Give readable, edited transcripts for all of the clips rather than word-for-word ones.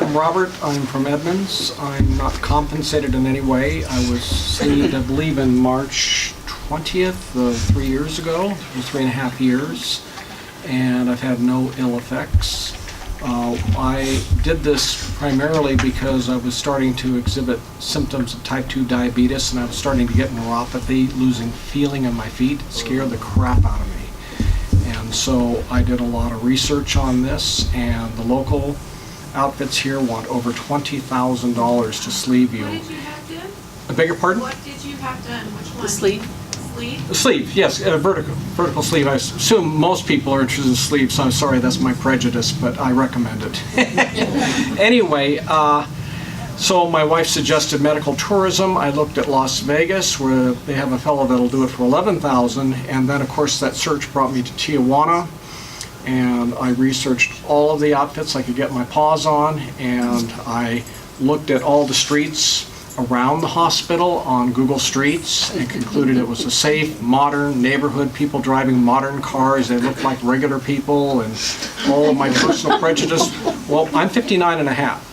I'm Robert. I'm from Edmonds. I'm not compensated in any way. I was sleeved, I believe, in March 20th, 3 years ago, 3.5 years, and I've had no ill effects. I did this primarily because I was starting to exhibit symptoms of type 2 diabetes, and I was starting to get neuropathy, losing feeling in my feet. It scared the crap out of me. And so I did a lot of research on this, and the local outfits here want over $20,000 to sleeve you. What did you have done? I beg your pardon? What did you have done? Which one? The sleeve. Sleeve? The sleeve, yes, vertical sleeve. I assume most people are interested in sleeves, so I'm sorry, that's my prejudice, but I recommend it. Anyway, so my wife suggested medical tourism. I looked at Las Vegas, where they have a fellow that'll do it for $11,000, and then of course that search brought me to Tijuana, and I researched all of the outfits I could get my paws on, and I looked at all the streets around the hospital on Google Streets and concluded it was a safe, modern neighborhood, people driving modern cars. They looked like regular people, and all of my personal prejudice. Well, I'm 59 and a half.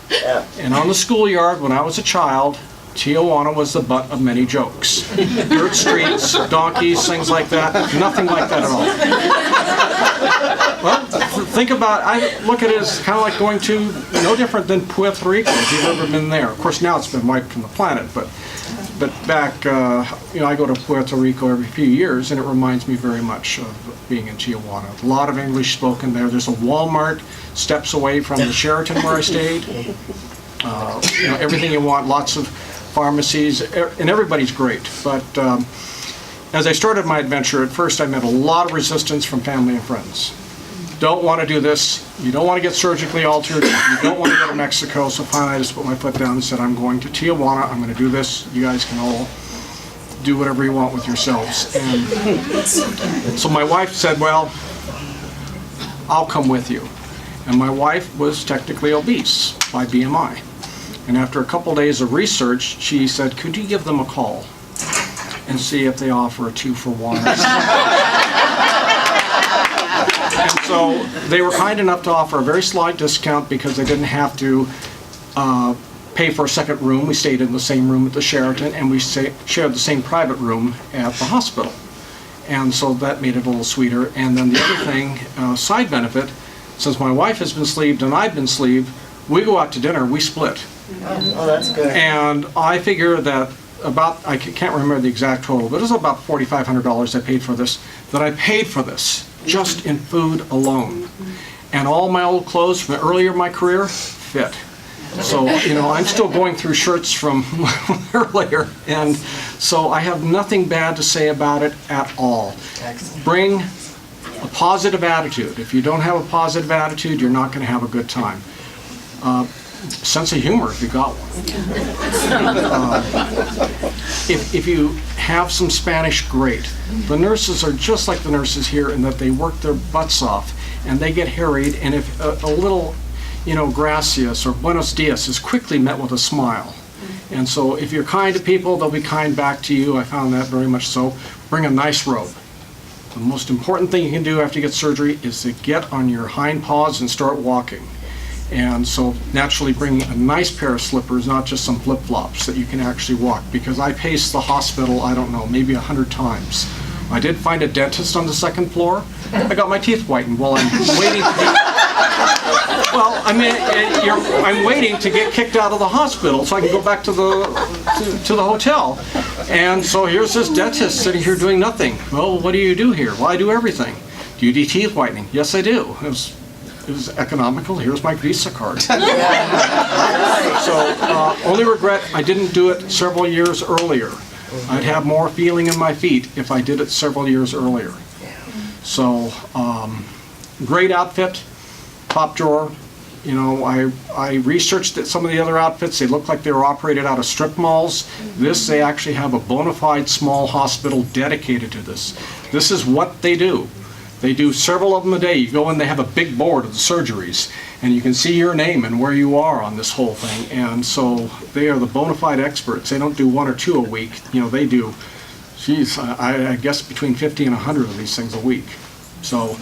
And on the schoolyard, when I was a child, Tijuana was the butt of many jokes. Dirt streets, donkeys, things like that. Nothing like that at all. Well, think about, I look at it as kind of like going to, no different than Puerto Rico, if you've ever been there. Of course, now it's been wiped from the planet, but back, I go to Puerto Rico every few years, and it reminds me very much of being in Tijuana. A lot of English spoken there. There's a Walmart steps away from the Sheraton where I stayed. Everything you want, lots of pharmacies, and everybody's great. But as I started my adventure, at first I met a lot of resistance from family and friends. Don't want to do this. You don't want to get surgically altered. You don't want to go to Mexico. So finally I just put my foot down and said, I'm going to Tijuana. I'm going to do this. You guys can all do whatever you want with yourselves. And so my wife said, well, I'll come with you. And my wife was technically obese by BMI. And after a couple days of research, she said, could you give them a call and see if they offer a 2-for-1? And so they were kind enough to offer a very slight discount because they didn't have to pay for a second room. We stayed in the same room at the Sheraton, and we shared the same private room at the hospital. And so that made it a little sweeter. And then the other thing, side benefit, since my wife has been sleeved and I've been sleeved, we go out to dinner, we split. Oh, that's good. And I figure that I can't remember the exact total, but it was about $4,500 I paid for this, just in food alone. And all my old clothes from earlier in my career fit. So, I'm still going through shirts from earlier, and so I have nothing bad to say about it at all. Excellent. Bring a positive attitude. If you don't have a positive attitude, you're not going to have a good time. Sense of humor, if you got one. If you have some Spanish, great. The nurses are just like the nurses here in that they work their butts off, and they get harried, and if a little, gracias or buenos dias is quickly met with a smile. And so if you're kind to people, they'll be kind back to you. I found that very much so. Bring a nice robe. The most important thing you can do after you get surgery is to get on your hind paws and start walking. And so naturally bring a nice pair of slippers, not just some flip-flops, that you can actually walk. Because I paced the hospital, I don't know, maybe 100 times. I did find a dentist on the second floor. I got my teeth whitened while I'm waiting to get... Well, I'm waiting to get kicked out of the hospital so I can go back to the hotel. And so here's this dentist sitting here doing nothing. Well, what do you do here? Well, I do everything. Do you do teeth whitening? Yes, I do. It was economical. Here's my Visa card. So, only regret I didn't do it several years earlier. I'd have more feeling in my feet if I did it several years earlier. So, great outfit, top drawer. I researched some of the other outfits. They look like they were operated out of strip malls. This, they actually have a bona fide small hospital dedicated to this. This is what they do. They do several of them a day. You go in, they have a big board of the surgeries, and you can see your name and where you are on this whole thing. And so they are the bona fide experts. They don't do 1 or 2 a week. They do, I guess between 50 and 100 of these things a week. So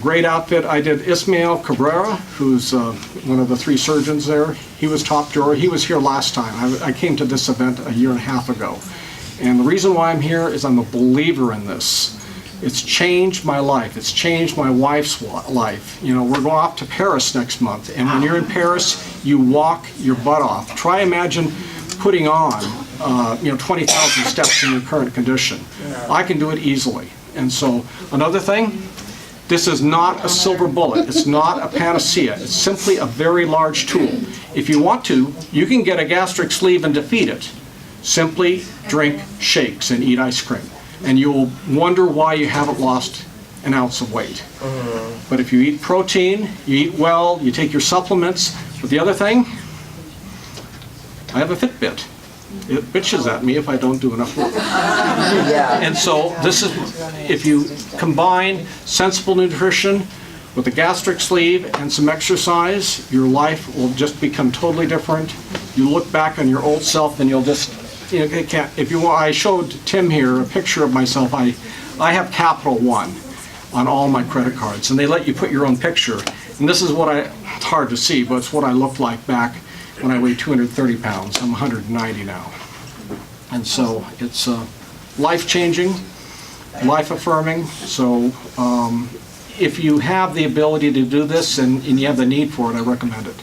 Great outfit. I did Ismael Cabrera, who's one of the 3 surgeons there. He was top drawer. He was here last time. I came to this event a year and a half ago. And the reason why I'm here is I'm a believer in this. It's changed my life. It's changed my wife's life. You know, we're going off to Paris next month, and when you're in Paris, you walk your butt off. Try imagine putting on, 20,000 steps in your current condition. I can do it easily. And so, another thing, this is not a silver bullet. It's not a panacea. It's simply a very large tool. If you want to, you can get a gastric sleeve and defeat it. Simply drink shakes and eat ice cream. And you'll wonder why you haven't lost an ounce of weight. But if you eat protein, you eat well, you take your supplements. But the other thing, I have a Fitbit. It bitches at me if I don't do enough work. And so this is, if you combine sensible nutrition with a gastric sleeve and some exercise, your life will just become totally different. You look back on your old self and you'll just, it can't, if you want, I showed Tim here a picture of myself. I have Capital One on all my credit cards, and they let you put your own picture. And this is what it's hard to see, but it's what I looked like back when I weighed 230 pounds. I'm 190 now. And so it's life-changing, life-affirming. So if you have the ability to do this and you have the need for it, I recommend it.